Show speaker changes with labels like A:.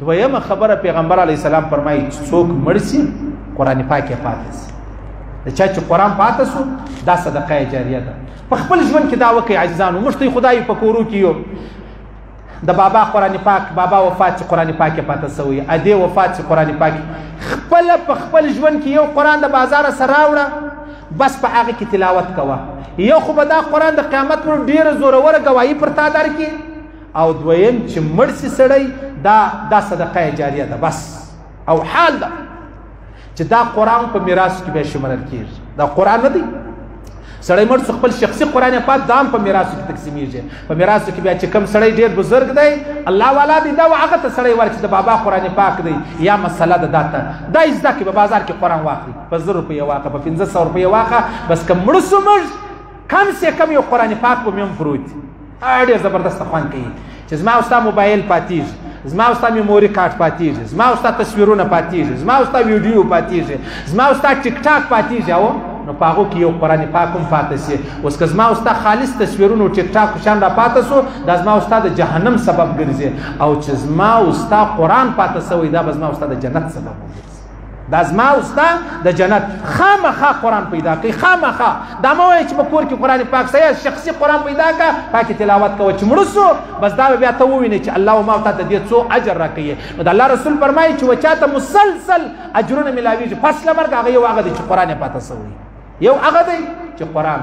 A: دویمه خبره پیغمبر علیه السلام فرمایي چې څوک مړ شي قرآن پاک یې پاتې شي د چا چې قرآن پاتې شو دا صدقه جاریه ده په خپل ژوند کې دا وکړئ عزیزانو موږ ته خدای په کورو کې یو د بابا قرآن پاک بابا وفات چې قرآن پاک یې پاتې شوی ادې وفات چې قرآن پاک خپله په خپل ژوند کې یو قرآن د بازاره سره راوړه بس په هغه کې تلاوت کوه یو خو به دا قرآن د قیامت پر ډېره زوروره ګواهي پر تا درکړي او دویم چې مړ شي سړی دا صدقه جاریه ده بس او حال ده چې دا قرآن په میراث کې به شمارل کېږي دا قرآن نه دی سړی مړ شو خپل شخصي قرآن پاک دا هم په میراثو کې تقسیمیږي په میراثو کې بیا چې کوم سړی ډېر بزرګ دی الله والا دی دا هغه ته سړی ورکړي چې د بابا قرآن پاک دی یا مسله ده دا ته دا یې زده کړي په بازار کې قرآن واخلي په 1000 روپۍ واخله په 1500 روپۍ واخله بس که مړ شو موږ کم سے کم یو قرآن پاک به مې هم پروت ډېر زبردسته خوند کوي چې زما او ستا موبایل پاتېږي زما او ستا میموري کارت پاتېږي زما او ستا تصویرونه پاتېږي زما او ستا ویډیو پاتېږي زما او ستا ټیک ټاک پاتېږي او نو په هغو کې یو قرآن پاک هم پاتې شي اوس که زما او ستا خالص تصویرونو ټیک ټاک شان را پاتې شو دا زما او ستا د جهنم سبب ګرځي او چې زما او ستا قرآن پاتې شوی دا به زما او ستا د جنت سبب وګرځي دا زما او ستا د جنت خامخا قرآن پیدا کوي خامخا دا مه وایه چې په کور کې قرآن پاک سه شخصي قرآن پیدا کړه پاکې تلاوت کوه چې مړه سو بس دا به بیا ته ووینې چې الله ما او تا د دې څو اجر راکوي نو د الله رسول فرمایي چې وچاته مسلسل اجرونه میلاویږي فصله مرګ هغه یو هغه دی چې قرآن یې پاته شوی یو هغه دی چې قرآن